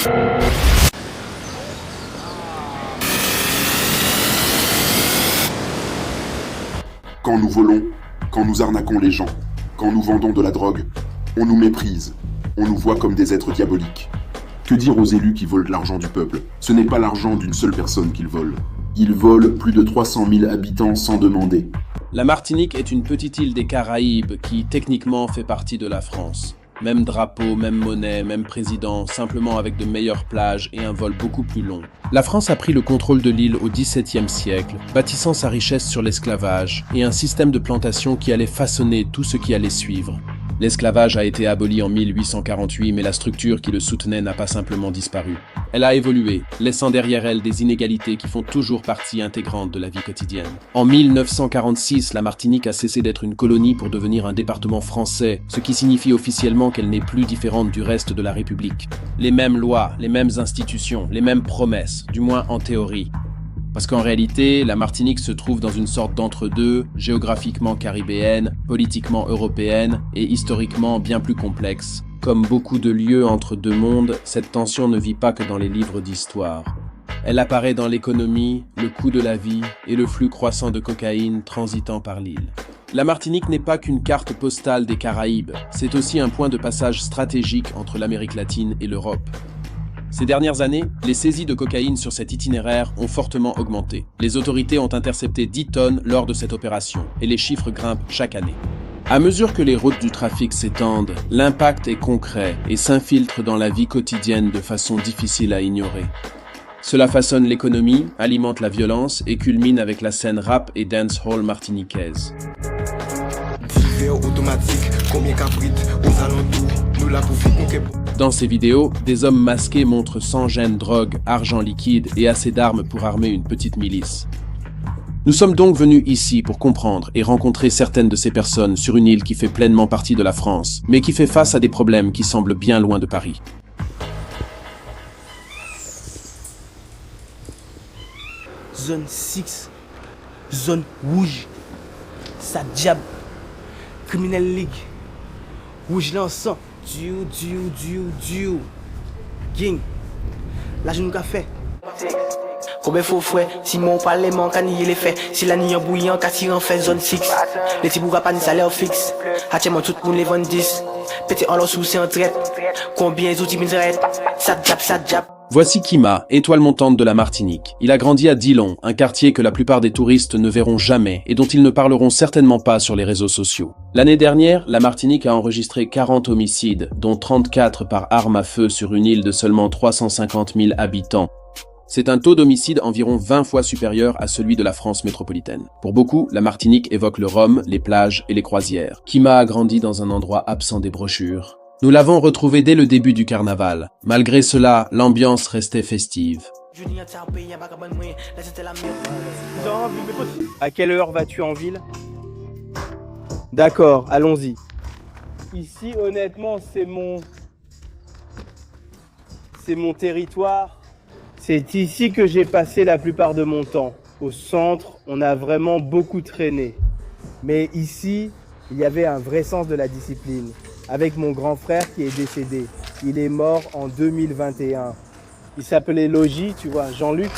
Quand nous volons, quand nous arnaquons les gens, quand nous vendons de la drogue, on nous méprise, on nous voit comme des êtres diaboliques. Que dire aux élus qui volent l'argent du peuple? Ce n'est pas l'argent d'une seule personne qu'ils volent. Ils volent plus de 300 000 habitants sans demander. La Martinique est une petite île des Caraïbes qui, techniquement, fait partie de la France. Même drapeau, même monnaie, même président, simplement avec de meilleures plages et un vol beaucoup plus long. La France a pris le contrôle de l'île au XVIIe siècle, bâtissant sa richesse sur l'esclavage et un système de plantation qui allait façonner tout ce qui allait suivre. L'esclavage a été aboli en 1848, mais la structure qui le soutenait n'a pas simplement disparu. Elle a évolué, laissant derrière elle des inégalités qui font toujours partie intégrante de la vie quotidienne. En 1946, la Martinique a cessé d'être une colonie pour devenir un département français, ce qui signifie officiellement qu'elle n'est plus différente du reste de la République. Les mêmes lois, les mêmes institutions, les mêmes promesses, du moins en théorie. Parce qu'en réalité, la Martinique se trouve dans une sorte d'entre-deux, géographiquement caribéenne, politiquement européenne et historiquement bien plus complexe. Comme beaucoup de lieux entre deux mondes, cette tension ne vit pas que dans les livres d'histoire. Elle apparaît dans l'économie, le coût de la vie et le flux croissant de cocaïne transitant par l'île. La Martinique n'est pas qu'une carte postale des Caraïbes, c'est aussi un point de passage stratégique entre l'Amérique latine et l'Europe. Ces dernières années, les saisies de cocaïne sur cet itinéraire ont fortement augmenté. Les autorités ont intercepté 10 tonnes lors de cette opération, et les chiffres grimpent chaque année. À mesure que les routes du trafic s'étendent, l'impact est concret et s'infiltre dans la vie quotidienne de façon difficile à ignorer. Cela façonne l'économie, alimente la violence et culmine avec la scène rap et dancehall martiniquaise. Dans ces vidéos, des hommes masqués montrent sans gêne drogue, argent liquide et assez d'armes pour armer une petite milice. Nous sommes donc venus ici pour comprendre et rencontrer certaines de ces personnes sur une île qui fait pleinement partie de la France, mais qui fait face à des problèmes qui semblent bien loin de Paris. Zone 6, zone rouge, ça diable, Criminal League, rouge l'encens, Dieu, gang, là je nous qu'a fait. Combien faut fouet, si mon parlement can nier les faits, si la nuit en bouillant, qu'à tirer en fait zone 6, les petits bourras pas ni salaire fixe, actuellement tout le monde les vend 10, pété en leur souci en traite, combien d'outils minerais, ça diable. Voici Kima, étoile montante de la Martinique. Il a grandi à Dillon, un quartier que la plupart des touristes ne verront jamais et dont ils ne parleront certainement pas sur les réseaux sociaux. L'année dernière, la Martinique a enregistré 40 homicides, dont 34 par arme à feu sur une île de seulement 350 000 habitants. C'est un taux d'homicide environ 20 fois supérieur à celui de la France métropolitaine. Pour beaucoup, la Martinique évoque le rhum, les plages et les croisières. Kima a grandi dans un endroit absent des brochures. Nous l'avons retrouvé dès le début du carnaval. Malgré cela, l'ambiance restait festive. À quelle heure vas-tu en ville? D'accord, allons-y. Ici, honnêtement, c'est mon territoire. C'est ici que j'ai passé la plupart de mon temps. Au centre, on a vraiment beaucoup traîné. Mais ici, il y avait un vrai sens de la discipline. Avec mon grand frère qui est décédé. Il est mort en 2021. Il s'appelait Logis, tu vois, Jean-Luc.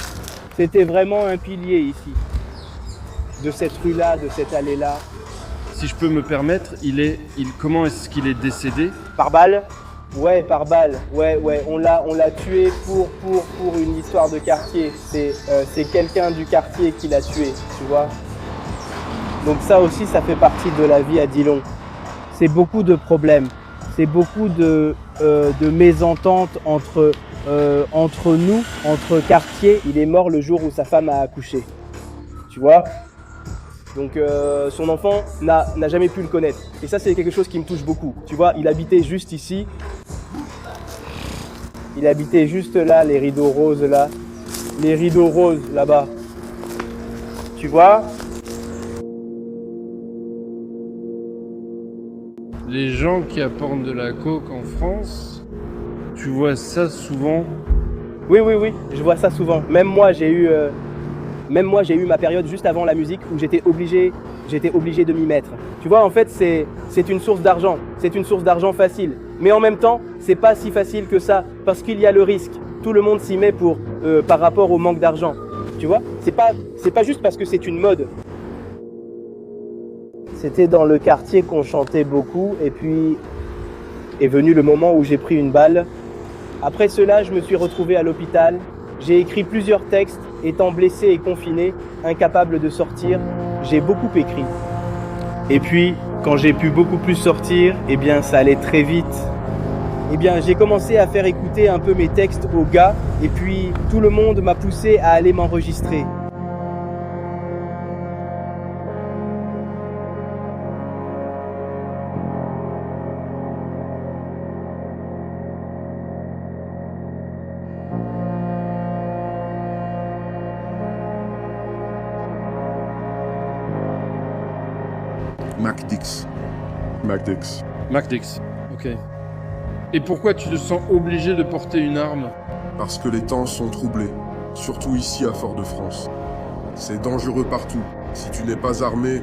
C'était vraiment un pilier ici. De cette rue-là, de cette allée-là. Si je peux me permettre, comment est-ce qu'il est décédé? Par balle? Ouais, par balle. Ouais. On l'a tué pour une histoire de quartier. C'est quelqu'un du quartier qui l'a tué, tu vois. Donc ça aussi, ça fait partie de la vie à Dillon. C'est beaucoup de problèmes, c'est beaucoup de mésententes entre nous, entre quartiers. Il est mort le jour où sa femme a accouché, tu vois. Donc son enfant n'a jamais pu le connaître. Et ça, c'est quelque chose qui me touche beaucoup. Tu vois, il habitait juste ici. Il habitait juste là, les rideaux roses là. Les rideaux roses là-bas. Tu vois ? Les gens qui apportent de la coke en France, tu vois ça souvent? Oui, je vois ça souvent. Même moi, j'ai eu ma période juste avant la musique où j'étais obligé de m'y mettre. Tu vois, en fait, c'est une source d'argent. C'est une source d'argent facile. Mais en même temps, c'est pas si facile que ça, parce qu'il y a le risque. Tout le monde s'y met par rapport au manque d'argent. Tu vois, c'est pas juste parce que c'est une mode. C'était dans le quartier qu'on chantait beaucoup, et puis est venu le moment où j'ai pris une balle. Après cela, je me suis retrouvé à l'hôpital. J'ai écrit plusieurs textes, étant blessé et confiné, incapable de sortir. J'ai beaucoup écrit. Et puis, quand j'ai pu beaucoup plus sortir, eh bien, ça allait très vite. Eh bien, j'ai commencé à faire écouter un peu mes textes aux gars, et puis tout le monde m'a poussé à aller m'enregistrer. MacDix. MacDix. Ok. Et pourquoi tu te sens obligé de porter une arme? Parce que les temps sont troublés, surtout ici à Fort-de-France. C'est dangereux partout. Si tu n'es pas armé,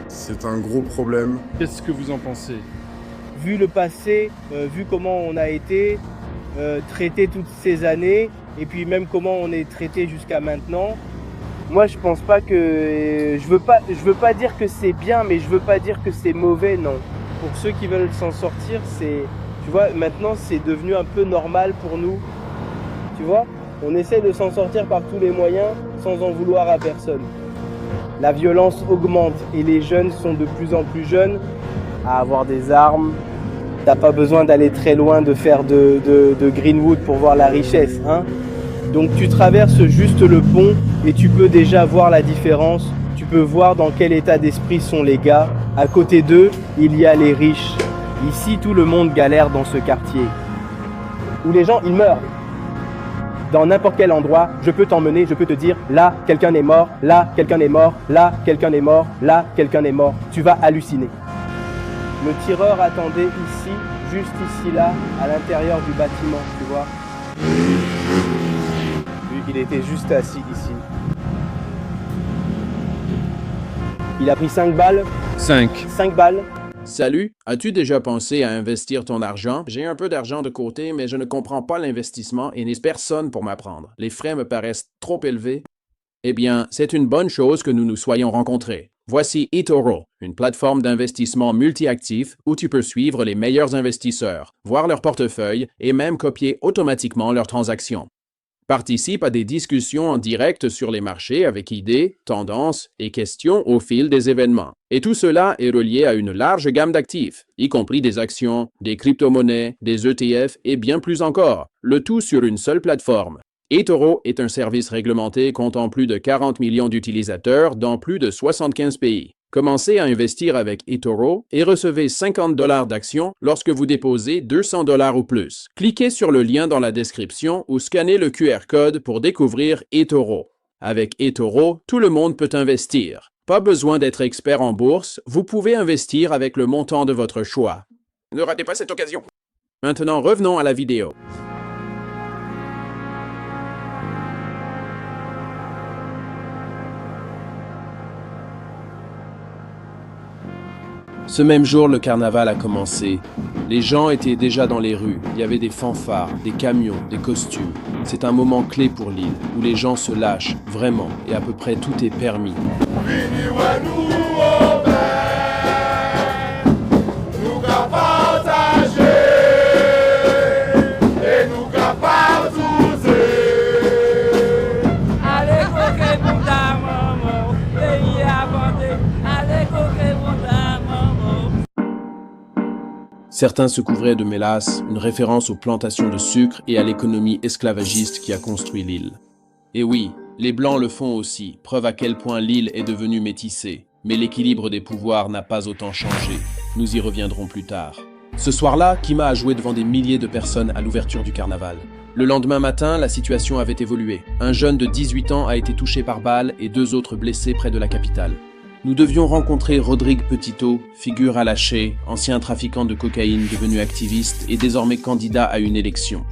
c'est un gros problème. Qu'est-ce que vous en pensez? Vu le passé, vu comment on a été traité toutes ces années, et puis même comment on est traité jusqu'à maintenant, moi je pense pas que... Je veux pas dire que c'est bien, mais je veux pas dire que c'est mauvais, non. Pour ceux qui veulent s'en sortir, c'est... Tu vois, maintenant c'est devenu un peu normal pour nous. Tu vois, on essaie de s'en sortir par tous les moyens sans en vouloir à personne. La violence augmente et les jeunes sont de plus en plus jeunes à avoir des armes. T'as pas besoin d'aller très loin de faire de Greenwood pour voir la richesse, hein. Donc tu traverses juste le pont et tu peux déjà voir la différence. Tu peux voir dans quel état d'esprit sont les gars. À côté d'eux, il y a les riches. Ici, tout le monde galère dans ce quartier. Où les gens, ils meurent. Dans n'importe quel endroit, je peux t'emmener, je peux te dire, là, quelqu'un est mort, là, quelqu'un est mort, là, quelqu'un est mort, là, quelqu'un est mort. Tu vas halluciner. Le tireur attendait ici, juste ici, là, à l'intérieur du bâtiment, tu vois. Vu qu'il était juste assis ici. Il a pris 5 balles. 5. 5 balles. Salut, as-tu déjà pensé à investir ton argent? J'ai un peu d'argent de côté, mais je ne comprends pas l'investissement et n'ai personne pour m'apprendre. Les frais me paraissent trop élevés. Eh bien, c'est une bonne chose que nous nous soyons rencontrés. Voici eToro, une plateforme d'investissement multi-actif où tu peux suivre les meilleurs investisseurs, voir leur portefeuille et même copier automatiquement leurs transactions. Participe à des discussions en direct sur les marchés avec idées, tendances et questions au fil des événements. Et tout cela est relié à une large gamme d'actifs, y compris des actions, des crypto-monnaies, des ETF et bien plus encore, le tout sur une seule plateforme. eToro est un service réglementé comptant plus de 40 millions d'utilisateurs dans plus de 75 pays. Commencez à investir avec eToro et recevez 50 $ d'actions lorsque vous déposez 200 $ ou plus. Cliquez sur le lien dans la description ou scannez le QR code pour découvrir eToro. Avec eToro, tout le monde peut investir. Pas besoin d'être expert en bourse, vous pouvez investir avec le montant de votre choix. Ne ratez pas cette occasion. Maintenant, revenons à la vidéo. Ce même jour, le carnaval a commencé. Les gens étaient déjà dans les rues. Il y avait des fanfares, des camions, des costumes. C'est un moment clé pour l'île, où les gens se lâchent, vraiment, et à peu près tout est permis. Certains se couvraient de mélasse, une référence aux plantations de sucre et à l'économie esclavagiste qui a construit l'île. Et oui, les Blancs le font aussi, preuve à quel point l'île est devenue métissée. Mais l'équilibre des pouvoirs n'a pas autant changé. Nous y reviendrons plus tard. Ce soir-là, Kima a joué devant des milliers de personnes à l'ouverture du carnaval. Le lendemain matin, la situation avait évolué. Un jeune de 18 ans a été touché par balle et 2 autres blessés près de la capitale. Nous devions rencontrer Rodrigue Petitot, figure à lâcher, ancien trafiquant de cocaïne devenu activiste et désormais candidat à une élection.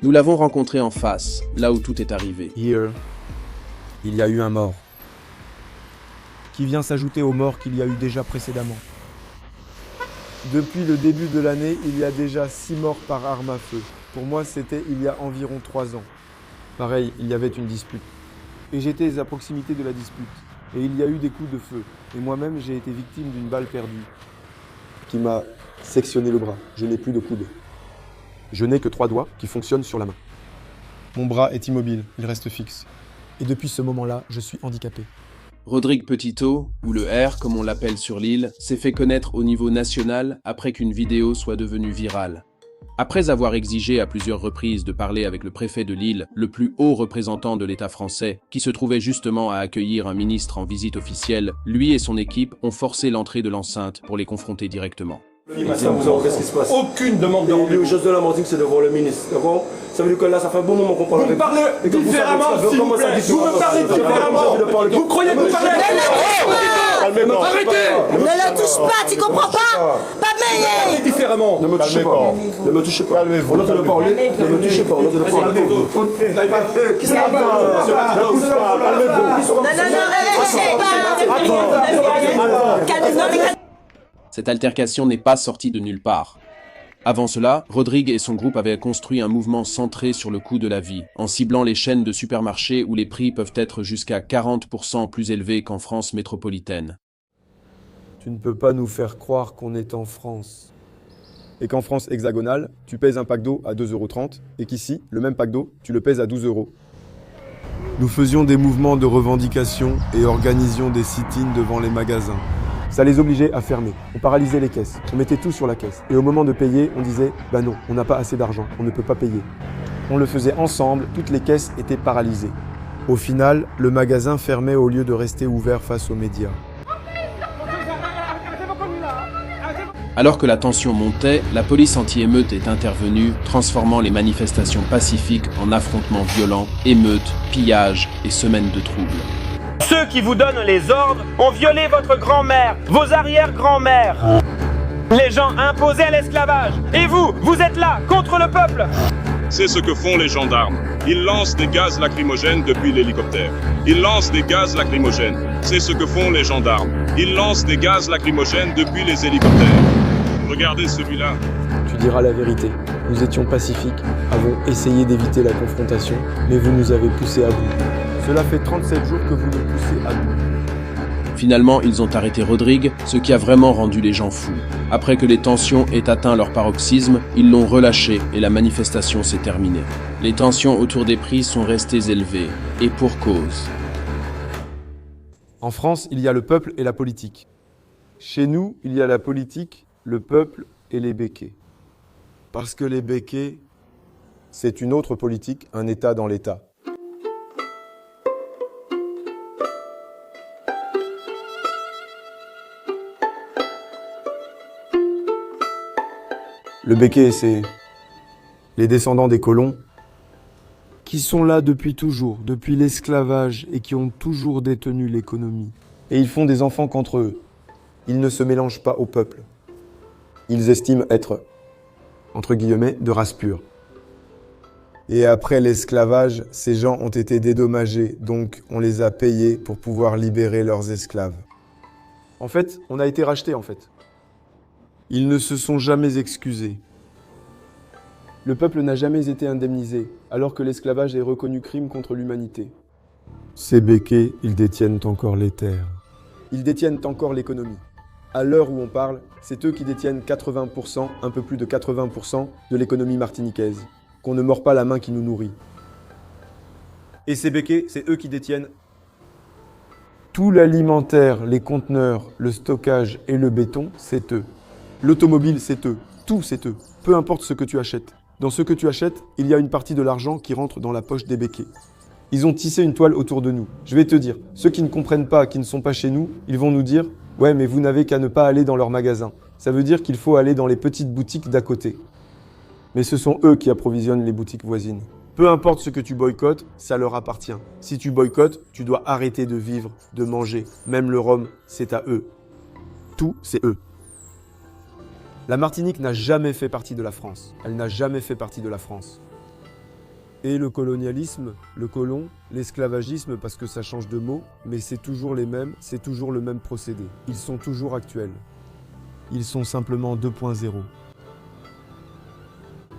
Nous l'avons rencontré en face, là où tout est arrivé. Here, il y a eu un mort, qui vient s'ajouter aux morts qu'il y a eu déjà précédemment. Depuis le début de l'année, il y a déjà 6 morts par arme à feu. Pour moi, c'était il y a environ 3 ans. Pareil, il y avait une dispute. Et j'étais à proximité de la dispute. Et il y a eu des coups de feu. Et moi-même, j'ai été victime d'une balle perdue qui m'a sectionné le bras. Je n'ai plus de coude. Je n'ai que 3 doigts qui fonctionnent sur la main. Mon bras est immobile, il reste fixe. Et depuis ce moment-là, je suis handicapé. Rodrigue Petitot, ou le R comme on l'appelle sur l'île, s'est fait connaître au niveau national après qu'une vidéo soit devenue virale. Après avoir exigé à plusieurs reprises de parler avec le préfet de l'île, le plus haut représentant de l'État français, qui se trouvait justement à accueillir un ministre en visite officielle, lui et son équipe ont forcé l'entrée de l'enceinte pour les confronter directement. Qu'est-ce qui se passe? Aucune demande de rendez-vous. Les choses de la Martinique, c'est devant le ministre. D'accord? Ça veut dire que là, ça fait un bon moment qu'on parle avec vous. Vous me parlez différemment, s'il vous plaît. Vous me parlez différemment. Vous croyez que vous parlez? Arrêtez! Ne le touche pas, tu comprends pas? Pas meilleur! Différemment. Ne me touchez pas. Ne me touchez pas. On entend le parler. Ne me touchez pas. On entend le parler. Qu'est-ce qu'il y a? Non, Cette altercation n'est pas sortie de nulle part. Avant cela, Rodrigue et son groupe avaient construit un mouvement centré sur le coût de la vie, en ciblant les chaînes de supermarchés où les prix peuvent être jusqu'à 40% plus élevés qu'en France métropolitaine. Tu ne peux pas nous faire croire qu'on est en France. Et qu'en France hexagonale, tu pèses un pack d'eau à 2,30 € et qu'ici, le même pack d'eau, tu le pèses à 12 €. Nous faisions des mouvements de revendication et organisions des sit-ins devant les magasins. Ça les obligeait à fermer. On paralysait les caisses. On mettait tout sur la caisse. Et au moment de payer, on disait « Bah non, on n'a pas assez d'argent, on ne peut pas payer ». On le faisait ensemble, toutes les caisses étaient paralysées. Au final, le magasin fermait au lieu de rester ouvert face aux médias. Alors que la tension montait, la police anti-émeute est intervenue, transformant les manifestations pacifiques en affrontements violents, émeutes, pillages et semaines de troubles. Ceux qui vous donnent les ordres ont violé votre grand-mère, vos arrière-grand-mères. Les gens imposés à l'esclavage. Et vous, vous êtes là, contre le peuple. C'est ce que font les gendarmes. Ils lancent des gaz lacrymogènes depuis l'hélicoptère. Ils lancent des gaz lacrymogènes. C'est ce que font les gendarmes. Ils lancent des gaz lacrymogènes depuis les hélicoptères. Regardez celui-là. Tu diras la vérité. Nous étions pacifiques, avons essayé d'éviter la confrontation, mais vous nous avez poussés à bout. Cela fait 37 jours que vous nous poussez à bout. Finalement, ils ont arrêté Rodrigue, ce qui a vraiment rendu les gens fous. Après que les tensions aient atteint leur paroxysme, ils l'ont relâché et la manifestation s'est terminée. Les tensions autour des prix sont restées élevées, et pour cause. En France, il y a le peuple et la politique. Chez nous, il y a la politique, le peuple et les béquets. Parce que les béquets, c'est une autre politique, un État dans l'État. Le béquet, c'est les descendants des colons qui sont là depuis toujours, depuis l'esclavage et qui ont toujours détenu l'économie. Et ils font des enfants qu'entre eux. Ils ne se mélangent pas au peuple. Ils estiment être, entre guillemets, de race pure. Et après l'esclavage, ces gens ont été dédommagés, donc on les a payés pour pouvoir libérer leurs esclaves. En fait, on a été rachetés, en fait. Ils ne se sont jamais excusés. Le peuple n'a jamais été indemnisé, alors que l'esclavage est reconnu crime contre l'humanité. Ces béquets, ils détiennent encore les terres. Ils détiennent encore l'économie. À l'heure où on parle, c'est eux qui détiennent 80%, un peu plus de 80% de l'économie martiniquaise. Qu'on ne mord pas la main qui nous nourrit. Et ces béquets, c'est eux qui détiennent tout l'alimentaire, les conteneurs, le stockage et le béton, c'est eux. L'automobile, c'est eux. Tout, c'est eux. Peu importe ce que tu achètes. Dans ce que tu achètes, il y a une partie de l'argent qui rentre dans la poche des béquets. Ils ont tissé une toile autour de nous. Je vais te dire, ceux qui ne comprennent pas, qui ne sont pas chez nous, ils vont nous dire « Ouais, mais vous n'avez qu'à ne pas aller dans leur magasin. » Ça veut dire qu'il faut aller dans les petites boutiques d'à côté. Mais ce sont eux qui approvisionnent les boutiques voisines. Peu importe ce que tu boycottes, ça leur appartient. Si tu boycottes, tu dois arrêter de vivre, de manger. Même le rhum, c'est à eux. Tout, c'est eux. La Martinique n'a jamais fait partie de la France. Elle n'a jamais fait partie de la France. Et le colonialisme, le colon, l'esclavagisme, parce que ça change de mot, mais c'est toujours les mêmes, c'est toujours le même procédé. Ils sont toujours actuels. Ils sont simplement 2.0.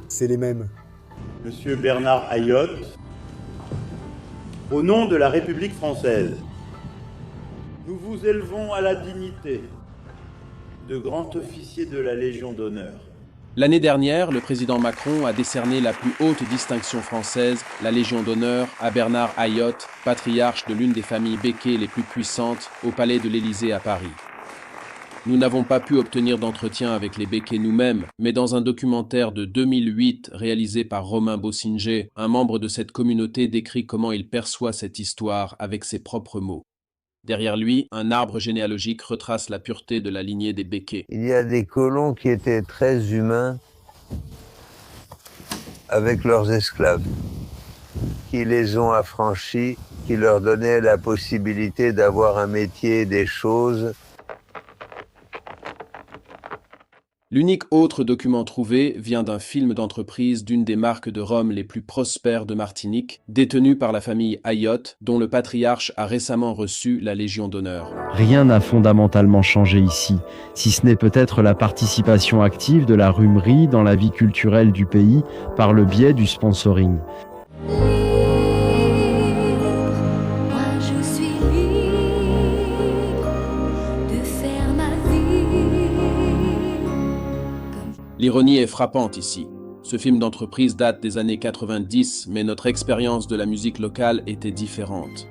C'est les mêmes. Monsieur Bernard Ayotte, au nom de la République française, nous vous élevons à la dignité de grand officier de la Légion d'honneur. L'année dernière, le président Macron a décerné la plus haute distinction française, la Légion d'honneur, à Bernard Ayotte, patriarche de l'une des familles békées les plus puissantes, au palais de l'Élysée à Paris. Nous n'avons pas pu obtenir d'entretien avec les békés nous-mêmes, mais dans un documentaire de 2008 réalisé par Romain Bossinger, un membre de cette communauté décrit comment il perçoit cette histoire avec ses propres mots. Derrière lui, un arbre généalogique retrace la pureté de la lignée des békés. Il y a des colons qui étaient très humains avec leurs esclaves, qui les ont affranchis, qui leur donnaient la possibilité d'avoir un métier, des choses. L'unique autre document trouvé vient d'un film d'entreprise d'une des marques de rhum les plus prospères de Martinique, détenue par la famille Ayotte, dont le patriarche a récemment reçu la Légion d'honneur. Rien n'a fondamentalement changé ici, si ce n'est peut-être la participation active de la rhumerie dans la vie culturelle du pays par le biais du sponsoring. L'ironie est frappante ici. Ce film d'entreprise date des années 90, mais notre expérience de la musique locale était différente.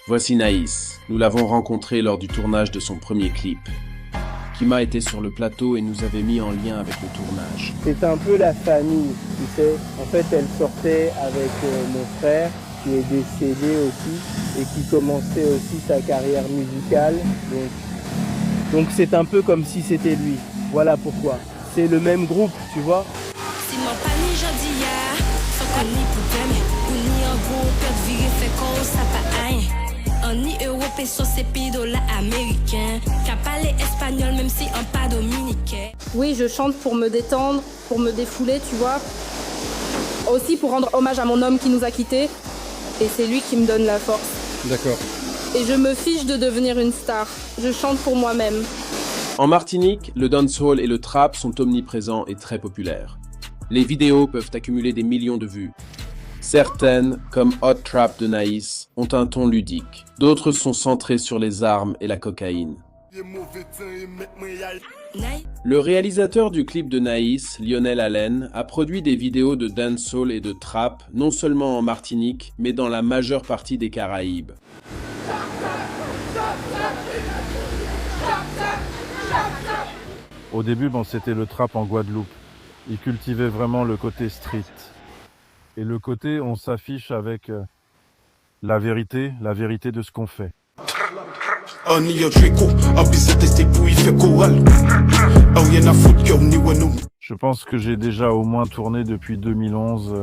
Voici Naïs. Nous l'avons rencontré lors du tournage de son premier clip. Kima était sur le plateau et nous avait mis en lien avec le tournage. C'est un peu la famille, tu sais. En fait, elle sortait avec mon frère, qui est décédé aussi, et qui commençait aussi sa carrière musicale. Donc c'est un peu comme si c'était lui. Voilà pourquoi. C'est le même groupe, tu vois. Ni européen, c'est pidola américain. Qu'a parlé espagnol, même si un pas dominicain. Oui, je chante pour me détendre, pour me défouler, tu vois. Aussi pour rendre hommage à mon homme qui nous a quittés. Et c'est lui qui me donne la force. D'accord. Et je me fiche de devenir une star. Je chante pour moi-même. En Martinique, le dancehall et le trap sont omniprésents et très populaires. Les vidéos peuvent accumuler des millions de vues. Certaines, comme Hot Trap de Naïs, ont un ton ludique. D'autres sont centrées sur les armes et la cocaïne. Le réalisateur du clip de Naïs, Lionel Allen, a produit des vidéos de dancehall et de trap, non seulement en Martinique, mais dans la majeure partie des Caraïbes. Au début, c'était le trap en Guadeloupe. Il cultivait vraiment le côté street. Et le côté, on s'affiche avec la vérité de ce qu'on fait. Je pense que j'ai déjà au moins tourné depuis 2011,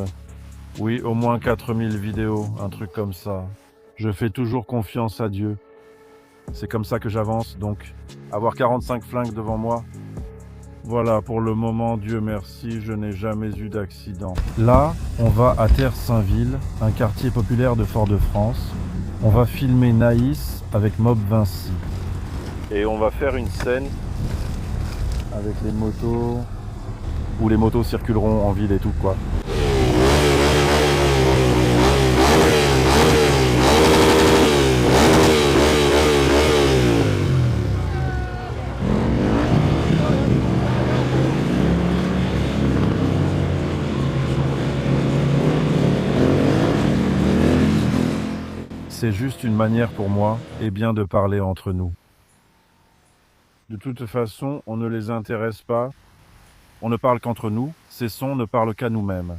oui, au moins 4000 vidéos, un truc comme ça. Je fais toujours confiance à Dieu. C'est comme ça que j'avance, donc avoir 45 flingues devant moi, voilà, pour le moment, Dieu merci, je n'ai jamais eu d'accident. Là, on va à Terre-Saint-Ville, un quartier populaire de Fort-de-France. On va filmer Naïs avec Mob Vinci. Et on va faire une scène avec les motos, où les motos circuleront en ville et tout, quoi. C'est juste une manière pour moi, de parler entre nous. De toute façon, on ne les intéresse pas. On ne parle qu'entre nous. Ces sons ne parlent qu'à nous-mêmes.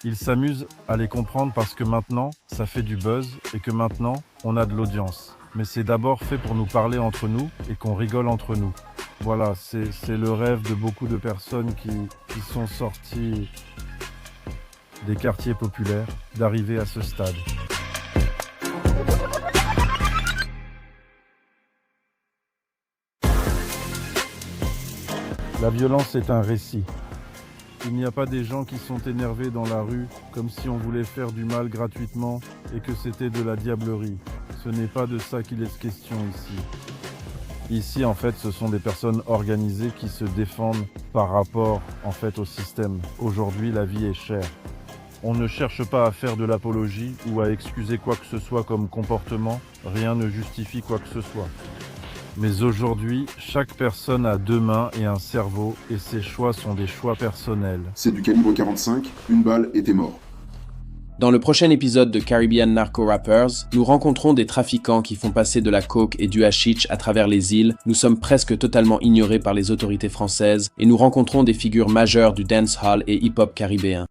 Ils s'amusent à les comprendre parce que maintenant, ça fait du buzz et que maintenant, on a de l'audience. Mais c'est d'abord fait pour nous parler entre nous et qu'on rigole entre nous. Voilà, c'est le rêve de beaucoup de personnes qui sont sorties des quartiers populaires, d'arriver à ce stade. La violence est un récit. Il n'y a pas des gens qui sont énervés dans la rue comme si on voulait faire du mal gratuitement et que c'était de la diablerie. Ce n'est pas de ça qu'il est question ici. Ici, en fait, ce sont des personnes organisées qui se défendent par rapport, en fait, au système. Aujourd'hui, la vie est chère. On ne cherche pas à faire de l'apologie ou à excuser quoi que ce soit comme comportement. Rien ne justifie quoi que ce soit. Mais aujourd'hui, chaque personne a deux mains et un cerveau, et ses choix sont des choix personnels. C'est du calibre 45, une balle et t'es mort. Dans le prochain épisode de Caribbean Narco Rappers, nous rencontrons des trafiquants qui font passer de la coke et du hashish à travers les îles. Nous sommes presque totalement ignorés par les autorités françaises et nous rencontrons des figures majeures du dancehall et hip-hop caribéen.